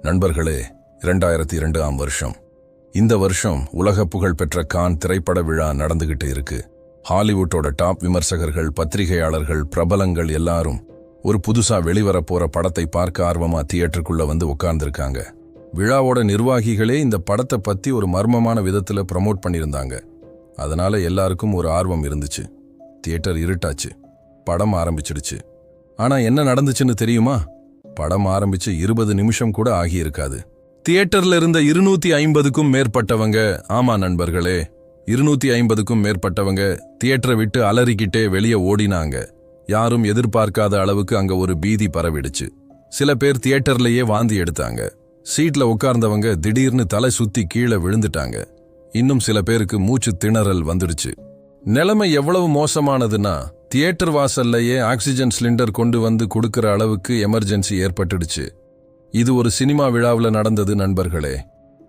நண்பர்களே, 2002ஆம் வருஷம். இந்த வருஷம் உலக புகழ் பெற்ற கான் திரைப்பட விழா நடந்துகிட்டு இருக்கு. ஹாலிவுட்டோட டாப் விமர்சகர்கள், பத்திரிகையாளர்கள், பிரபலங்கள் எல்லாரும் ஒரு புதுசா வெளிவரப்போற படத்தை பார்க்க ஆர்வமா தியேட்டருக்குள்ள வந்து உட்கார்ந்துருக்காங்க. விழாவோட நிர்வாகிகளே இந்த படத்தை பத்தி ஒரு மர்மமான விதத்துல ப்ரமோட் பண்ணியிருந்தாங்க. அதனால எல்லாருக்கும் ஒரு ஆர்வம் இருந்துச்சு. தியேட்டர் இருட்டாச்சு, படம் ஆரம்பிச்சிடுச்சு. ஆனா என்ன நடந்துச்சுன்னு தெரியுமா? படம் ஆரம்பிச்சு 20 நிமிஷம் கூட ஆகியிருக்காது. தியேட்டர்ல இருந்த 250க்கும் மேற்பட்டவங்க, ஆமா நண்பர்களே, 250க்கும் மேற்பட்டவங்க தியேட்டரை விட்டு அலறிக்கிட்டே வெளியே ஓடினாங்க. யாரும் எதிர்பார்க்காத அளவுக்கு அங்க ஒரு பீதி பரவிடுச்சு. சில பேர் தியேட்டர்லயே வாந்தி எடுத்தாங்க. சீட்ல உட்கார்ந்தவங்க திடீர்னு தலை சுத்தி கீழே விழுந்துட்டாங்க. இன்னும் சில பேருக்கு மூச்சு திணறல் வந்துடுச்சு. நிலைமை எவ்வளவு மோசமானதுன்னா, தியேட்டர் வாசல்லையே ஆக்சிஜன் சிலிண்டர் கொண்டு வந்து கொடுக்கிற அளவுக்கு எமர்ஜென்சி ஏற்பட்டுடுச்சு. இது ஒரு சினிமா விழாவில் நடந்தது நண்பர்களே.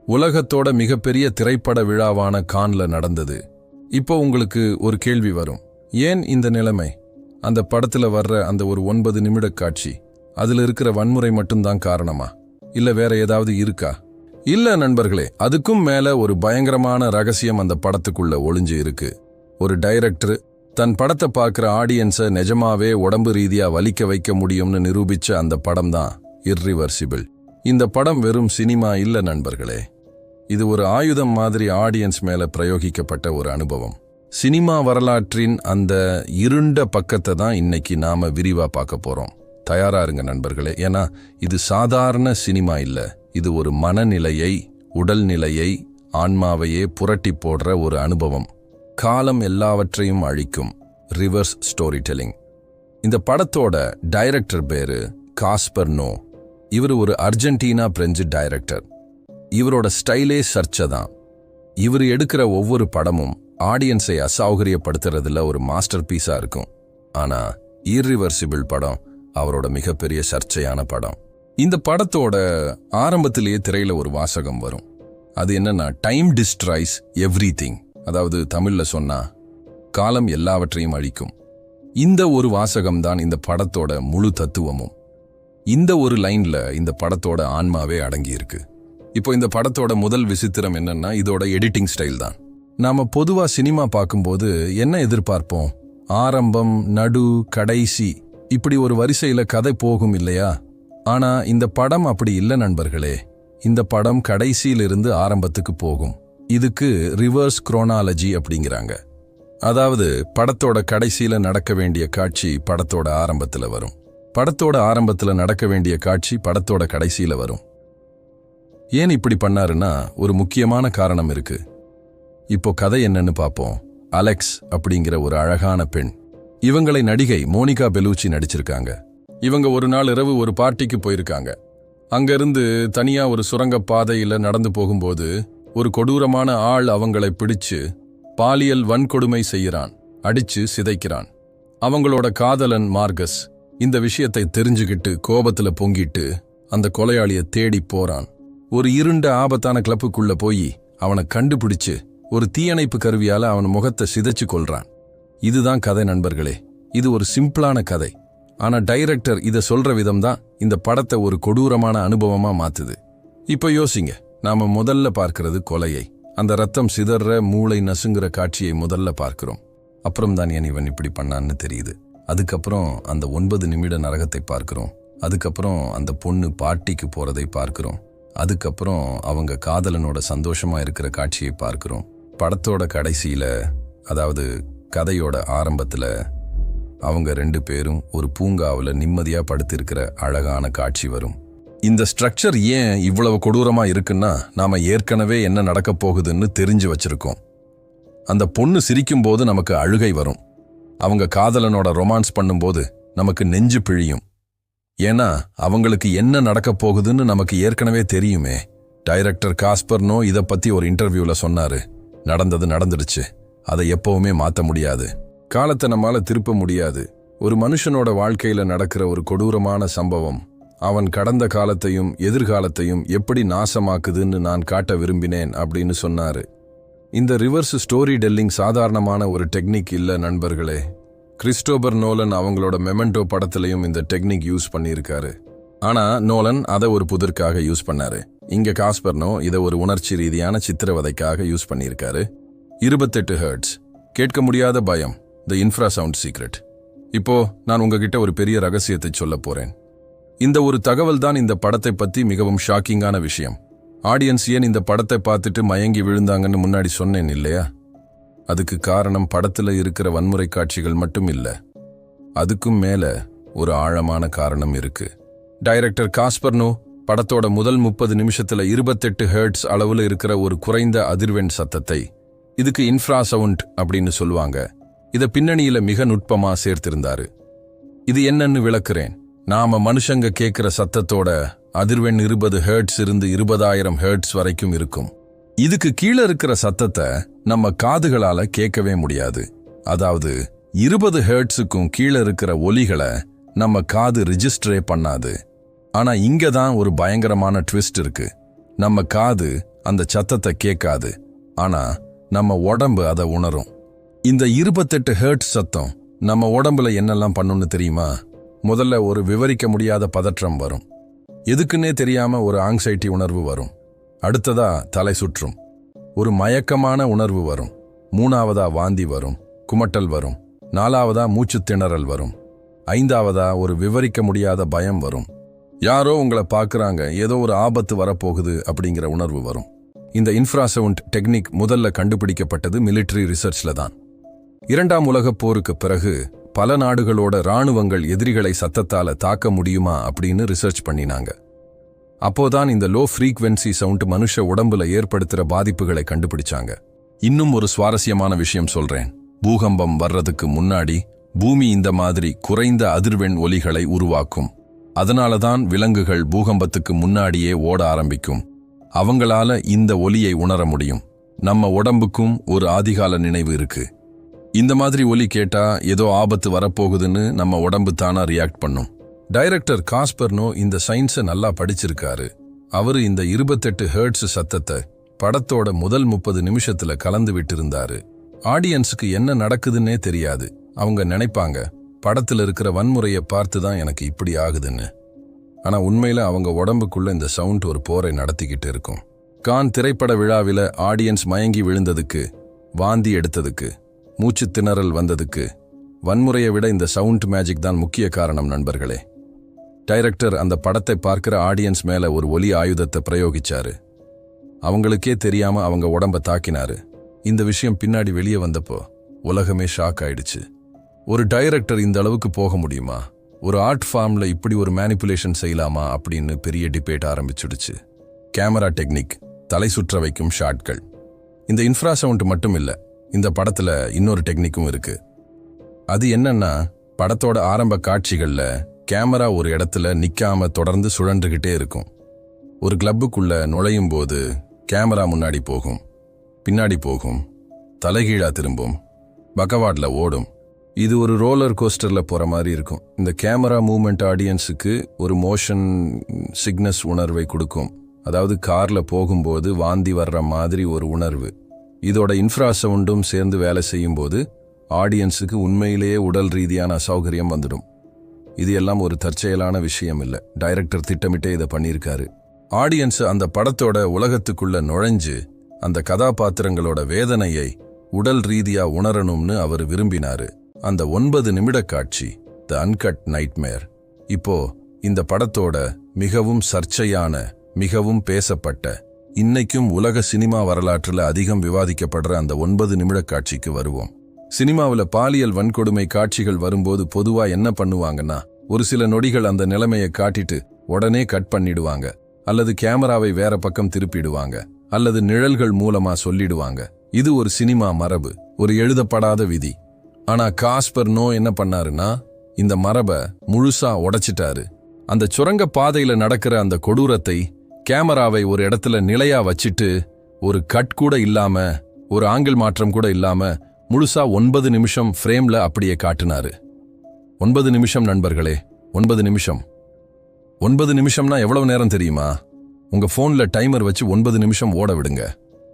உலகத்தோட மிகப்பெரிய திரைப்பட விழாவான கான்ல நடந்தது. இப்போ உங்களுக்கு ஒரு கேள்வி வரும், ஏன் இந்த நிலைமை? அந்த படத்துல வர்ற அந்த ஒரு 9 நிமிட காட்சி, அதுல இருக்கிற வன்முறை மட்டும்தான் காரணமா, இல்ல வேற ஏதாவது இருக்கா? இல்ல நண்பர்களே, அதுக்கும் மேல ஒரு பயங்கரமான ரகசியம் அந்த படத்துக்குள்ள ஒளிஞ்சு இருக்கு. ஒரு டைரக்டர் தன் படத்தை பார்க்கிற ஆடியன்ஸை நிஜமாவே உடம்பு ரீதியா வலிக்க வைக்க முடியும்னு நிரூபிச்ச அந்த படம் தான் இர்ரிவர்சிபிள். இந்த படம் வெறும் சினிமா இல்ல நண்பர்களே, இது ஒரு ஆயுதம் மாதிரி ஆடியன்ஸ் மேல பிரயோகிக்கப்பட்ட ஒரு அனுபவம். சினிமா வரலாற்றின் அந்த இருண்ட பக்கத்தை தான் இன்னைக்கு நாம விரிவா பார்க்க போறோம். தயாரா இருங்க நண்பர்களே, ஏன்னா இது சாதாரண சினிமா இல்ல. இது ஒரு மனநிலையை, உடல்நிலையை, ஆன்மாவையே புரட்டி போடுற ஒரு அனுபவம். காலம் எல்லாவற்றையும் அழிக்கும் ரிவர்ஸ் ஸ்டோரி டெல்லிங். இந்த படத்தோட டைரக்டர் பேரு காஸ்பர் நோ. இவர் ஒரு அர்ஜென்டினா பிரெஞ்சு டைரக்டர். இவரோட ஸ்டைலே சர்ச்சதான். இவர் எடுக்கிற ஒவ்வொரு படமும் ஆடியன்ஸை அசௌகரியப்படுத்துறதுல ஒரு மாஸ்டர் பீஸா இருக்கும். ஆனா இர்ரிவர்சிபிள் படம் அவரோட மிகப்பெரிய சர்ச்சையான படம். இந்த படத்தோட ஆரம்பத்திலேயே திரையில ஒரு வாசகம் வரும். அது என்னன்னா, டைம் டிஸ்ட்ராய்ஸ் எவ்ரிதிங். அதாவது தமிழ்ல சொன்னா, காலம் எல்லாவற்றையும் அழிக்கும். இந்த ஒரு வாசகம்தான் இந்த படத்தோட முழு தத்துவமும். இந்த ஒரு லைன்ல இந்த படத்தோட ஆன்மாவே அடங்கி இருக்கு. இப்போ இந்த படத்தோட முதல் விசித்திரம் என்னன்னா, இதோட எடிட்டிங் ஸ்டைல் தான். நாம பொதுவா சினிமா பார்க்கும்போது என்ன எதிர்பார்ப்போம்? ஆரம்பம், நடு, கடைசி, இப்படி ஒரு வரிசையில கதை போகும் இல்லையா? ஆனா இந்த படம் அப்படி இல்ல நண்பர்களே. இந்த படம் கடைசியிலிருந்து ஆரம்பத்துக்கு போகும். இதுக்கு ரிவர்ஸ் குரோனாலஜி அப்படிங்கிறாங்க. அதாவது படத்தோட கடைசியில நடக்க வேண்டிய காட்சி படத்தோட ஆரம்பத்துல வரும். படத்தோட ஆரம்பத்துல நடக்க வேண்டிய காட்சி படத்தோட கடைசியில வரும். ஏன் இப்படி பண்ணாருன்னா, ஒரு முக்கியமான காரணம் இருக்கு. இப்போ கதை என்னன்னு பார்ப்போம். அலெக்ஸ் அப்படிங்கிற ஒரு அழகான பெண். இவங்களை நடிகை மோனிகா பெலூச்சி நடிச்சிருக்காங்க. இவங்க ஒரு நாள் இரவு ஒரு பார்ட்டிக்கு போயிருக்காங்க. அங்கிருந்து தனியா ஒரு சுரங்க பாதையில நடந்து போகும்போது ஒரு கொடூரமான ஆள் அவங்களை பிடிச்சு பாலியல் வன்கொடுமை செய்யறான், அடிச்சு சிதைக்கிறான். அவங்களோட காதலன் மார்கஸ் இந்த விஷயத்தை தெரிஞ்சுக்கிட்டு கோபத்துல பொங்கிட்டு அந்த கொலையாளிய தேடி போறான். ஒரு இருண்ட ஆபத்தான கிளப்புக்குள்ள போய் அவனை கண்டுபிடிச்சு ஒரு தீயணைப்பு கருவியால அவன் முகத்தை சிதைச்சு கொள்றான். இதுதான் கதை நண்பர்களே. இது ஒரு சிம்பிளான கதை. ஆனா டைரக்டர் இதை சொல்ற விதம் தான் இந்த படத்தை ஒரு கொடூரமான அனுபவமா மாத்துது. இப்ப யோசிங்க, நாம முதல்ல பார்க்கிறது கொலையை. அந்த ரத்தம் சிதற, மூளை நசுங்குற காட்சியை முதல்ல பார்க்கிறோம். அப்புறம் தான் ஏன் இவன் இப்படி பண்ணான்னு தெரியுது. அதுக்கப்புறம் அந்த 9 நிமிட நரகத்தை பார்க்கிறோம். அதுக்கப்புறம் அந்த பொண்ணு பார்ட்டிக்கு போறதை பார்க்கிறோம். அதுக்கப்புறம் அவங்க காதலனோட சந்தோஷமா இருக்கிற காட்சியை பார்க்கிறோம். படத்தோட கடைசியில, அதாவது கதையோட ஆரம்பத்துல, அவங்க 2 பேரும் ஒரு பூங்காவில் நிம்மதியா படுத்திருக்கிற அழகான காட்சி வரும். இந்த ஸ்ட்ரக்சர் ஏன் இவ்வளவு கொடூரமா இருக்குன்னா, நாம ஏற்கனவே என்ன நடக்க போகுதுன்னு தெரிஞ்சு வச்சிருக்கோம். அந்த பொண்ணு சிரிக்கும் போது நமக்கு அழுகை வரும். அவங்க காதலனோட ரொமான்ஸ் பண்ணும்போது நமக்கு நெஞ்சு பிழியும். ஏன்னா அவங்களுக்கு என்ன நடக்க போகுதுன்னு நமக்கு ஏற்கனவே தெரியுமே. டைரக்டர் காஸ்பர் நோ இதை பத்தி ஒரு இன்டர்வியூல சொன்னாரு. நடந்தது நடந்துடுச்சு, அதை எப்பவுமே மாத்த முடியாது. காலத்தை நம்மால திருப்ப முடியாது. ஒரு மனுஷனோட வாழ்க்கையில நடக்கிற ஒரு கொடூரமான சம்பவம் அவன் கடந்த காலத்தையும் எதிர்காலத்தையும் எப்படி நாசமாக்குதுன்னு நான் காட்ட விரும்பினேன் அப்படின்னு சொன்னாரு. இந்த ரிவர்ஸ் ஸ்டோரி டெல்லிங் சாதாரணமான ஒரு டெக்னிக் இல்ல நண்பர்களே. கிறிஸ்டோபர் நோலன் அவங்களோட மெமெண்டோ படத்திலையும் இந்த டெக்னிக் யூஸ் பண்ணியிருக்காரு. ஆனா நோலன் அதை ஒரு புதிர்க்காக யூஸ் பண்ணாரு. இங்க காஸ்பர்னோ இதை ஒரு உணர்ச்சி ரீதியான சித்திரவதைக்காக யூஸ் பண்ணியிருக்காரு. 28 ஹெர்ட்ஸ், கேட்க முடியாத பயம், த இன்ஃப்ராசவுண்ட் சீக்ரெட். இப்போ நான் உங்ககிட்ட ஒரு பெரிய ரகசியத்தை சொல்ல போறேன். இந்த ஒரு தகவல் தான் இந்த படத்தை பத்தி மிகவும் ஷாக்கிங்கான விஷயம். ஆடியன்ஸ் ஏன் இந்த படத்தை பார்த்துட்டு மயங்கி விழுந்தாங்கன்னு முன்னாடி சொன்னேன் இல்லையா? அதுக்கு காரணம் படத்துல இருக்கிற வன்முறை காட்சிகள் மட்டும் இல்ல, அதுக்கும் மேல ஒரு ஆழமான காரணம் இருக்கு. டைரக்டர் காஸ்பர்னோ படத்தோட முதல் 30 நிமிஷத்துல 28 ஹெர்ட்ஸ் அளவுல இருக்கிற ஒரு குறைந்த அதிர்வெண் சத்தத்தை, இதுக்கு இன்ஃப்ராசவுண்ட் அப்படின்னு சொல்லுவாங்க, இத பின்னணியில மிக நுட்பமா சேர்த்திருந்தாரு. இது என்னன்னு விளக்குறேன். நாம மனுஷங்க கேட்கிற சத்தத்தோட அதிர்வெண் 20 ஹெர்ட்ஸ் இருந்து 20,000 ஹெர்ட்ஸ் வரைக்கும் இருக்கும். இதுக்கு கீழே இருக்கிற சத்தத்தை நம்ம காதுகளால கேட்கவே முடியாது. அதாவது 20 ஹெர்ட்ஸுக்கும் கீழே இருக்கிற ஒலிகளை நம்ம காது ரிஜிஸ்டரே பண்ணாது. ஆனா இங்க தான் ஒரு பயங்கரமான ட்விஸ்ட் இருக்கு. நம்ம காது அந்த சத்தத்தை கேட்காது, ஆனா நம்ம உடம்பு அதை உணரும். இந்த 28 ஹெர்ட்ஸ் சத்தம் நம்ம உடம்புல என்னெல்லாம் பண்ணுன்னு தெரியுமா? முதல்ல ஒரு விவரிக்க முடியாத பதற்றம் வரும். எதுக்குன்னே தெரியாம ஒரு ஆங்ஸைட்டி உணர்வு வரும். அடுத்ததா தலை சுற்றும், ஒரு மயக்கமான உணர்வு வரும். மூணாவதா வாந்தி வரும், குமட்டல் வரும். நாலாவதா மூச்சு திணறல் வரும். ஐந்தாவதா ஒரு விவரிக்க முடியாத பயம் வரும். யாரோ உங்களை பார்க்கறாங்க, ஏதோ ஒரு ஆபத்து வரப்போகுது அப்படிங்கிற உணர்வு வரும். இந்த இன்ஃப்ராசவுண்ட் டெக்னிக் முதல்ல கண்டுபிடிக்கப்பட்டது மிலிட்டரி ரிசர்ச்ல தான். 2ஆம் உலகப் போருக்கு பிறகு பல நாடுகளோட ராணுவங்கள் எதிரிகளை சத்தத்தால தாக்க முடியுமா அப்படின்னு ரிசர்ச் பண்ணினாங்க. அப்போதான் இந்த லோ ஃப்ரீக்வென்சி சவுண்ட் மனுஷ உடம்புல ஏற்படுத்துற பாதிப்புகளை கண்டுபிடிச்சாங்க. இன்னும் ஒரு சுவாரஸ்யமான விஷயம் சொல்றேன். பூகம்பம் வர்றதுக்கு முன்னாடி பூமி இந்த மாதிரி குறைந்த அதிர்வெண் ஒலிகளை உருவாக்கும். அதனாலதான் விலங்குகள் பூகம்பத்துக்கு முன்னாடியே ஓட ஆரம்பிக்கும். அவங்களால இந்த ஒலியை உணர முடியும். நம்ம உடம்புக்கும் ஒரு ஆதிகால நினைவு இருக்கு. இந்த மாதிரி ஒலி கேட்டா ஏதோ ஆபத்து வரப்போகுதுன்னு நம்ம உடம்பு தானா ரியாக்ட் பண்ணும். டைரக்டர் காஸ்பர்னோ இந்த சயின்ஸை நல்லா படிச்சிருக்காரு. அவரு இந்த 28 ஹெர்ட்ஸ் சத்தத்தை படத்தோட முதல் 30 நிமிஷத்துல கலந்து விட்டிருந்தாரு. ஆடியன்ஸுக்கு என்ன நடக்குதுன்னே தெரியாது. அவங்க நினைப்பாங்க, படத்துல இருக்கிற வன்முறையை பார்த்து தான் எனக்கு இப்படி ஆகுதுன்னு. ஆனா உண்மையில அவங்க உடம்புக்குள்ள இந்த சவுண்ட் ஒரு போரை நடத்திக்கிட்டு இருக்கும். கான் திரைப்பட விழாவில ஆடியன்ஸ் மயங்கி விழுந்ததுக்கு, வாந்தி எடுத்ததுக்கு, மூச்சு திணறல் வந்ததுக்கு வன்முறையை விட இந்த சவுண்ட் மேஜிக் தான் முக்கிய காரணம் நண்பர்களே. டைரக்டர் அந்த படத்தை பார்க்கிற ஆடியன்ஸ் மேல ஒரு ஒலி ஆயுதத்தை பிரயோகிச்சாரு. அவங்களுக்கே தெரியாம அவங்க உடம்ப தாக்கினாரு. இந்த விஷயம் பின்னாடி வெளியே வந்தப்போ உலகமே ஷாக் ஆயிடுச்சு. ஒரு டைரக்டர் இந்த அளவுக்கு போக முடியுமா? ஒரு ஆர்ட் ஃபார்ம்ல இப்படி ஒரு மேனிப்புலேஷன் செய்யலாமா அப்படின்னு பெரிய டிபேட் ஆரம்பிச்சுடுச்சு. கேமரா டெக்னிக், தலை சுற்ற வைக்கும் ஷாட்கள். இந்த இன்ஃப்ராசவுண்ட் மட்டும் இல்ல, இந்த படத்துல இன்னொரு டெக்னிக்கும் இருக்கு. அது என்னன்னா, படத்தோட ஆரம்ப காட்சிகள்ல கேமரா ஒரு இடத்துல நிக்காம தொடர்ந்து சுழன்றுகிட்டே இருக்கும். ஒரு கிளப்புக்குள்ள நுழையும் போது கேமரா முன்னாடி போகும், பின்னாடி போகும், தலைகீழா திரும்பும், பக்கவாட்ல ஓடும். இது ஒரு ரோலர் கோஸ்டர்ல போற மாதிரி இருக்கும். இந்த கேமரா மூவ்மெண்ட் ஆடியன்ஸுக்கு ஒரு மோஷன் சிக்னஸ் உணர்வை கொடுக்கும். அதாவது கார்ல போகும்போது வாந்தி வர்ற மாதிரி ஒரு உணர்வு. இதோட இன்ஃப்ராசவுண்டும் சேர்ந்து வேலை செய்யும் போது ஆடியன்ஸுக்கு உண்மையிலேயே உடல் ரீதியான அசௌகரியம் வந்துடும். இது எல்லாம் ஒரு தற்செயலான விஷயம் இல்ல. டைரக்டர் திட்டமிட்டே இதை பண்ணியிருக்காரு. ஆடியன்ஸ் அந்த படத்தோட உலகத்துக்குள்ள நுழைஞ்சு அந்த கதாபாத்திரங்களோட வேதனையை உடல் ரீதியா உணரணும்னு அவர் விரும்பினாரு. அந்த 9 நிமிட காட்சி, த அன்கட் நைட்மேர், இப்போ இந்த படத்தோட மிகவும் சர்ச்சையான, மிகவும் பேசப்பட்ட, இன்னைக்கும் உலக சினிமா வரலாற்றுல அதிகம் விவாதிக்கப்படுற அந்த 9 நிமிட காட்சிக்கு வருவோம். சினிமாவில் பாலியல் வன்கொடுமை காட்சிகள் வரும்போது பொதுவா என்ன பண்ணுவாங்கன்னா, ஒரு சில நொடிகள் அந்த நிலைமையை காட்டிட்டு உடனே கட் பண்ணிடுவாங்க, அல்லது கேமராவை வேற பக்கம் திருப்பிடுவாங்க, அல்லது நிழல்கள் மூலமா சொல்லிடுவாங்க. இது ஒரு சினிமா மரபு, ஒரு எழுதப்படாத விதி. ஆனா காஸ்பர்னோ என்ன பண்ணாருன்னா, இந்த மரபை முழுசா உடைச்சிட்டாரு. அந்த சுரங்க பாதையில நடக்கிற அந்த கொடூரத்தை கேமராவை ஒரு இடத்துல நிலையா வச்சிட்டு, ஒரு கட் கூட இல்லாம, ஒரு ஆங்கிள் மாற்றம் கூட இல்லாம முழுசா 9 நிமிஷம் ஃப்ரேம்ல அப்படியே காட்டினாரு. 9 நிமிஷம் நண்பர்களே, 9 நிமிஷம். 9 நிமிஷம்னா எவ்வளவு நேரம் தெரியுமா? உங்க போன்ல டைமர் வச்சு 9 நிமிஷம் ஓட விடுங்க.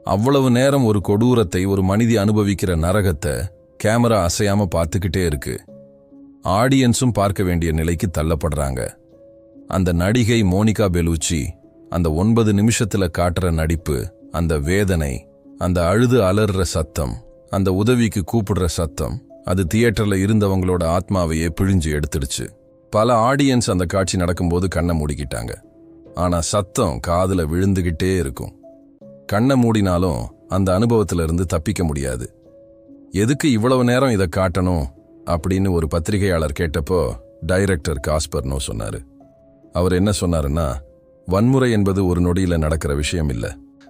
அவ்வளவு நேரம் ஒரு கொடூரத்தை, ஒரு மனிதி அனுபவிக்கிற நரகத்தை கேமரா அசையாம பார்த்துக்கிட்டே இருக்கு. ஆடியன்ஸும் பார்க்க வேண்டிய நிலைக்கு தள்ளப்படுறாங்க. அந்த நடிகை மோனிகா பெலூச்சி அந்த 9 நிமிஷத்துல காட்டுற நடிப்பு, அந்த வேதனை, அந்த அழுது அலறுற சத்தம், அந்த உதவிக்கு கூப்பிடுற சத்தம், அது தியேட்டர்ல இருந்தவங்களோட ஆத்மாவையே பிழிஞ்சு எடுத்துடுச்சு. பல ஆடியன்ஸ் அந்த காட்சி நடக்கும்போது கண்ணை மூடிக்கிட்டாங்க. ஆனா சத்தம் காதுல விழுந்துகிட்டே இருக்கும். கண்ணை மூடினாலும் அந்த அனுபவத்திலிருந்து தப்பிக்க முடியாது. எதுக்கு இவ்வளவு நேரம் இதை காட்டணும் அப்படின்னு ஒரு பத்திரிகையாளர் கேட்டப்போ டைரக்டர் காஸ்பர் நோ சொன்னாரு. அவர் என்ன சொன்னாருன்னா, வன்முறை என்பது ஒரு நொடியில நடக்கிற விஷயம் இல்ல.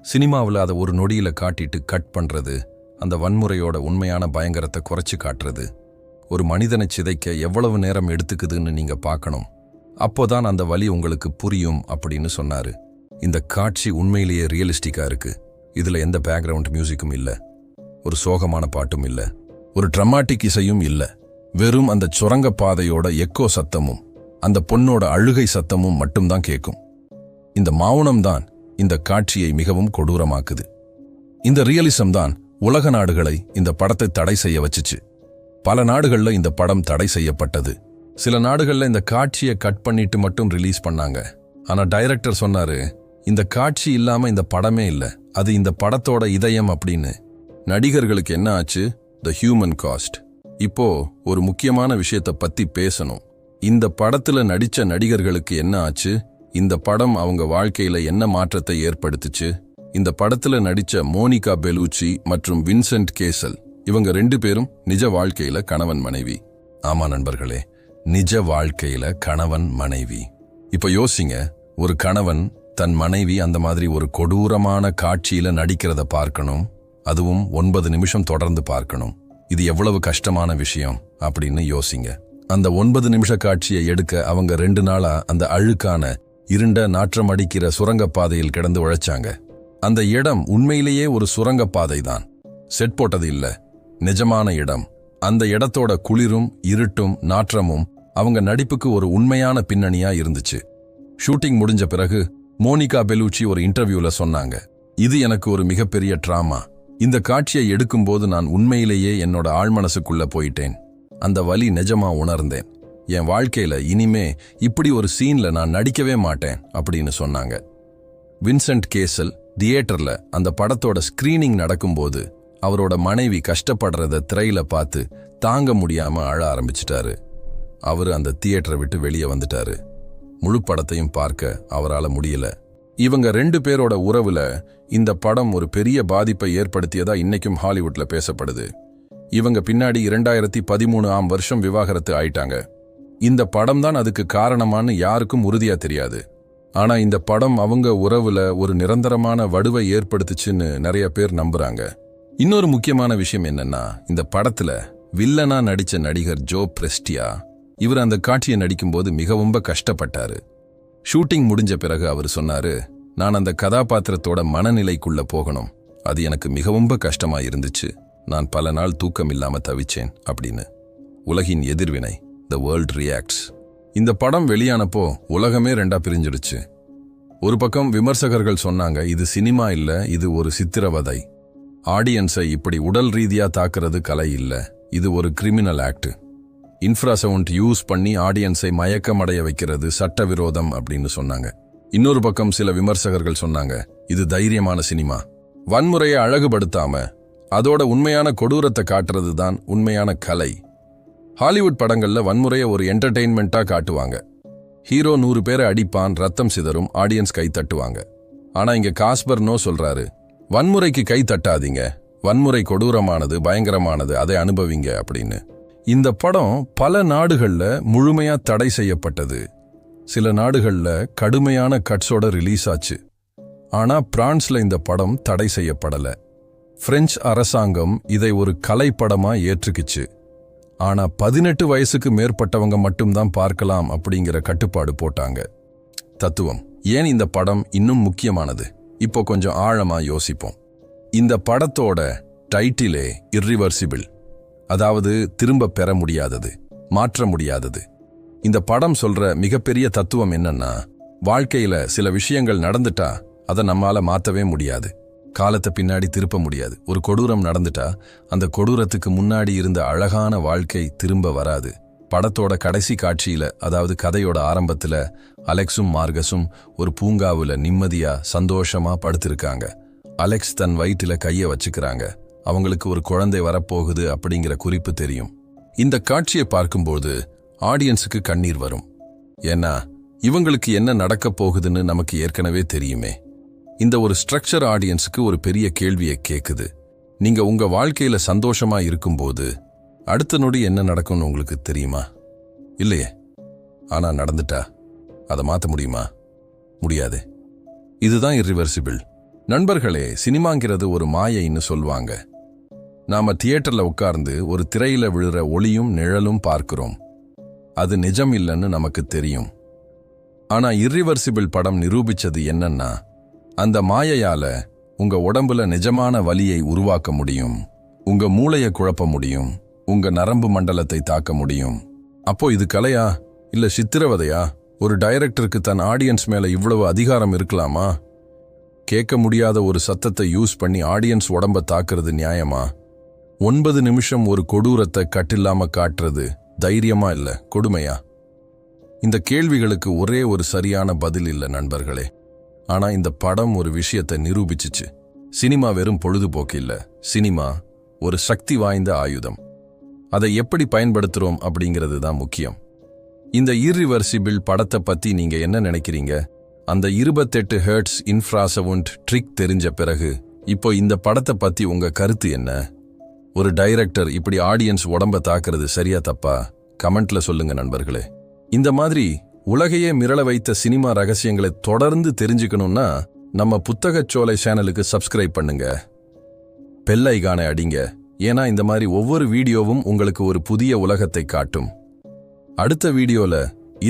சினிமாவில் அதை ஒரு நொடியில காட்டிட்டு கட் பண்றது, அந்த வன்முறையோட உண்மையான பயங்கரத்தை குறைச்சு காட்டுறது, ஒரு மனிதனை சிதைக்க எவ்வளவு நேரம் எடுத்துக்குதுன்னு நீங்க பார்க்கணும். அப்போதான் அந்த வலி உங்களுக்கு புரியும் அப்படின்னு சொன்னாரு. இந்த காட்சி உண்மையிலேயே ரியலிஸ்டிக்கா இருக்கு. இதுல எந்த பேக்ரவுண்ட் மியூசிக்கும் இல்ல, ஒரு சோகமான பாட்டும் இல்ல, ஒரு ட்ரமாட்டிக் இசையும் இல்ல. வெறும் அந்த சுரங்க பாதையோட எக்கோ சத்தமும் அந்த பொண்ணோட அழுகை சத்தமும் மட்டும்தான் கேட்கும். இந்த மௌனம்தான் இந்த காட்சியை மிகவும் கொடூரமாக்குது. இந்த ரியலிசம் தான் உலக நாடுகளை இந்த படத்தை தடை செய்ய வச்சுச்சு. பல நாடுகள்ல இந்த படம் தடை செய்யப்பட்டது. சில நாடுகள்ல இந்த காட்சியை கட் பண்ணிட்டு மட்டும் ரிலீஸ் பண்ணாங்க. ஆனா டைரக்டர் சொன்னாரு, இந்த காட்சி இல்லாம இந்த படமே இல்ல, அது இந்த படத்தோட இதயம் அப்படின்னு. நடிகர்களுக்கு என்ன ஆச்சு? The human cost. இப்போ ஒரு முக்கியமான விஷயத்தை பத்தி பேசணும். இந்த படத்துல நடிச்ச நடிகர்களுக்கு என்ன ஆச்சு? இந்த படம் அவங்க வாழ்க்கையில என்ன மாற்றத்தை ஏற்படுத்துச்சு? இந்த படத்துல நடிச்ச மோனிகா பெலூச்சி மற்றும் வின்சென்ட் கேசல், இவங்க 2 பேரும் நிஜ வாழ்க்கையில கணவன் மனைவி. ஆமா நண்பர்களே, நிஜ வாழ்க்கையில கணவன் மனைவி. இப்ப யோசிங்க, ஒரு கணவன் தன் மனைவி அந்த மாதிரி ஒரு கொடூரமான காட்சியில நடிக்கிறத பார்க்கணும், அதுவும் 9 நிமிஷம் தொடர்ந்து பார்க்கணும். இது எவ்வளவு கஷ்டமான விஷயம் அப்படின்னு யோசிங்க. அந்த 9 நிமிஷ காட்சியை எடுக்க அவங்க 2 நாளா அந்த அழுக்கான இருண்ட நாற்றம் அடிக்கிற சுரங்கப்பாதையில் கிடந்து உழைச்சாங்க. அந்த இடம் உண்மையிலேயே ஒரு சுரங்கப்பாதை தான், செட் போட்டது இல்ல, நிஜமான இடம். அந்த இடத்தோட குளிரும் இருட்டும் நாற்றமும் அவங்க நடிப்புக்கு ஒரு உண்மையான பின்னணியா இருந்துச்சு. ஷூட்டிங் முடிஞ்ச பிறகு மோனிகா பெலூச்சி ஒரு இன்டர்வியூல சொன்னாங்க, இது எனக்கு ஒரு மிகப்பெரிய ட்ராமா. இந்த காட்சியை எடுக்கும்போது நான் உண்மையிலேயே என்னோட ஆழ்மனசுக்குள்ள போயிட்டேன். அந்த வலி நிஜமா உணர்ந்தேன். என் வாழ்க்கையில இனிமே இப்படி ஒரு சீன்ல நான் நடிக்கவே மாட்டேன் அப்படின்னு சொன்னாங்க. வின்சென்ட் கேசல் தியேட்டர்ல அந்த படத்தோட ஸ்கிரீனிங் நடக்கும்போது அவரோட மனைவி கஷ்டப்படுறத திரையில பார்த்து தாங்க முடியாம அழ ஆரம்பிச்சிட்டாரு. அவரு அந்த தியேட்டரை விட்டு வெளியே வந்துட்டாரு. முழு படத்தையும் பார்க்க அவரால முடியல. இவங்க 2 பேரோட உறவுல இந்த படம் ஒரு பெரிய பாதிப்பை ஏற்படுத்தியதா இன்னைக்கும் ஹாலிவுட்ல பேசப்படுது. இவங்க பின்னாடி 2013ஆம் வருஷம் விவாகரத்து ஆயிட்டாங்க. இந்த படம் தான் அதுக்கு காரணமான்னு யாருக்கும் உறுதியா தெரியாது. ஆனா இந்த படம் அவங்க உறவுல ஒரு நிரந்தரமான வடுவை ஏற்படுத்துச்சுன்னு நிறைய பேர் நம்புறாங்க. இன்னொரு முக்கியமான விஷயம் என்னன்னா, இந்த படத்துல வில்லனா நடிச்ச நடிகர் ஜோ பிரெஸ்டியா, இவர் அந்த காட்சியை நடிக்கும்போது மிகவும் கஷ்டப்பட்டாரு. ஷூட்டிங் முடிஞ்ச பிறகு அவர் சொன்னாரு, நான் அந்த கதாபாத்திரத்தோட மனநிலைக்குள்ள போகணும், அது எனக்கு மிகவும் கஷ்டமா இருந்துச்சு, நான் பல நாள் தூக்கம் இல்லாம தவிச்சேன் அப்படின்னு. உலகின் எதிர்வினை, த வேர்ல்ட் ரியாக்ட்ஸ். இந்த படம் வெளியானப்போ உலகமே 2ஆ பிரிஞ்சிடுச்சு. ஒரு பக்கம் விமர்சகர்கள் சொன்னாங்க, இது சினிமா இல்ல, இது ஒரு சித்திரவதை. ஆடியன்ஸை இப்படி உடல் ரீதியா தாக்குறது கலை இல்ல, இது ஒரு கிரிமினல் ஆக்ட். இன்ஃப்ராசவுண்ட் யூஸ் பண்ணி ஆடியன்ஸை மயக்கமடைய வைக்கிறது சட்டவிரோதம் அப்படின்னு சொன்னாங்க. இன்னொரு பக்கம் சில விமர்சகர்கள் சொன்னாங்க, இது தைரியமான சினிமா, வன்முறையை அழகுபடுத்தாம அதோட உண்மையான கொடூரத்தை காட்டுறது தான் உண்மையான கலை. ஹாலிவுட் படங்கள்ல வன்முறையை ஒரு என்டர்டெயின்மெண்டா காட்டுவாங்க. ஹீரோ 100 பேரை அடிப்பான், ரத்தம் சிதறும், ஆடியன்ஸ் கை தட்டுவாங்க. ஆனா இங்க காஸ்பர் நோ சொல்றாரு, வன்முறைக்கு கை தட்டாதீங்க, வன்முறை கொடூரமானது, பயங்கரமானது, அதை அனுபவிங்க அப்படின்னு. இந்த படம் பல நாடுகள்ல முழுமையா தடை செய்யப்பட்டது. சில நாடுகள்ல கடுமையான கட்ஸோட ரிலீஸ் ஆச்சு. ஆனா பிரான்ஸ்ல இந்த படம் தடை செய்யப்படல. பிரெஞ்சு அரசாங்கம் இதை ஒரு கலைப்படமா ஏற்றுக்குச்சு. ஆனா 18 வயசுக்கு மேற்பட்டவங்க மட்டும்தான் பார்க்கலாம் அப்படிங்கிற கட்டுப்பாடு போட்டாங்க. தத்துவம் ஏன் இந்த படம் இன்னும் முக்கியமானது? இப்போ கொஞ்சம் ஆழமா யோசிப்போம். இந்த படத்தோட டைட்டிலே இர்ரிவர்சிபிள், அதாவது திரும்ப பெற முடியாதது, மாற்ற முடியாதது. இந்த படம் சொல்ற மிகப்பெரிய தத்துவம் என்னன்னா, வாழ்க்கையில சில விஷயங்கள் நடந்துட்டா அதை நம்மால மாத்தவே முடியாது, காலத்தை பின்னாடி திருப்ப முடியாது. ஒரு கொடூரம் நடந்துட்டா அந்த கொடூரத்துக்கு முன்னாடி இருந்த அழகான வாழ்க்கை திரும்ப வராது. படத்தோட கடைசி காட்சியில, அதாவது கதையோட ஆரம்பத்துல, அலெக்ஸும் மார்கஸும் ஒரு பூங்காவுல நிம்மதியா சந்தோஷமா படுத்திருக்காங்க. அலெக்ஸ் தன் வயிற்றில கைய வச்சுக்கிறாங்க. அவங்களுக்கு ஒரு குழந்தை வரப்போகுது அப்படிங்கிற குறிப்பு தெரியும். இந்த காட்சியை பார்க்கும்போது ஆடியன்ஸுக்கு கண்ணீர் வரும். ஏன்னா இவங்களுக்கு என்ன நடக்கப் போகுதுன்னு நமக்கு ஏற்கனவே தெரியுமே. இந்த ஒரு ஸ்ட்ரக்சர் ஆடியன்ஸுக்கு ஒரு பெரிய கேள்வியை கேக்குது. நீங்க உங்க வாழ்க்கையில சந்தோஷமா இருக்கும்போது அடுத்த நொடி என்ன நடக்கும்னு உங்களுக்கு தெரியுமா? இல்லையே. ஆனா நடந்துட்டா அதை மாத்த முடியுமா? முடியாது. இதுதான் இர்ரிவர்சிபிள். நண்பர்களே, சினிமாங்கிறது ஒரு மாயைன்னு சொல்வாங்க. நாம தியேட்டர்ல உட்கார்ந்து ஒரு திரையில விழுற ஒளியும் நிழலும் பார்க்கிறோம். அது நிஜம் இல்லைன்னு நமக்கு தெரியும். ஆனா இர்ரிவர்சிபிள் படம் நிரூபிச்சது என்னன்னா, அந்த மாயையால உங்க உடம்புல நிஜமான வலியை உருவாக்க முடியும், உங்க மூளையை குழப்ப முடியும், உங்க நரம்பு மண்டலத்தை தாக்க முடியும். அப்போ இது கலையா இல்ல சித்திரவதையா? ஒரு டைரக்டருக்கு தன் ஆடியன்ஸ் மேல இவ்வளவு அதிகாரம் இருக்கலாமா? கேட்க முடியாத ஒரு சத்தத்தை யூஸ் பண்ணி ஆடியன்ஸ் உடம்ப தாக்குறது நியாயமா? 9 நிமிஷம் ஒரு கொடூரத்தை கட்டில்லாம காட்டுறது தைரியமா இல்ல கொடுமையா? இந்த கேள்விகளுக்கு ஒரே ஒரு சரியான பதில் இல்ல நண்பர்களே. ஆனா இந்த படம் ஒரு விஷயத்தை நிரூபிச்சிச்சு. சினிமா வெறும் பொழுதுபோக்கு இல்ல. சினிமா ஒரு சக்தி வாய்ந்த ஆயுதம். அதை எப்படி பயன்படுத்துறோம் அப்படிங்கிறது தான் முக்கியம். இந்த இர்ரிவர்சிபிள் படத்தை பத்தி நீங்க என்ன நினைக்கிறீங்க? அந்த 28 ஹெர்ட்ஸ் இன்ஃப்ராசவுண்ட் ட்ரிக் தெரிஞ்ச பிறகு இப்போ இந்த படத்தை பத்தி உங்க கருத்து என்ன? ஒரு டைரக்டர் இப்படி ஆடியன்ஸ் உடம்ப தாக்குறது சரியா தப்பா? கமெண்ட்ல சொல்லுங்க நண்பர்களே. இந்த மாதிரி உலகையே மிரள வைத்த சினிமா ரகசியங்களை தொடர்ந்து தெரிஞ்சுக்கணும்னா நம்ம புத்தகச்சோலை சேனலுக்கு சப்ஸ்கிரைப் பண்ணுங்க. பெல் ஐகானை அடிங்க. ஏன்னா இந்த மாதிரி ஒவ்வொரு வீடியோவும் உங்களுக்கு ஒரு புதிய உலகத்தை காட்டும். அடுத்த வீடியோல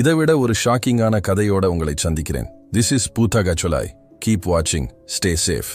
இதைவிட ஒரு ஷாக்கிங்கான கதையோட உங்களை சந்திக்கிறேன். திஸ் இஸ் புத்தகச்சோலை. கீப் வாட்சிங். Stay safe.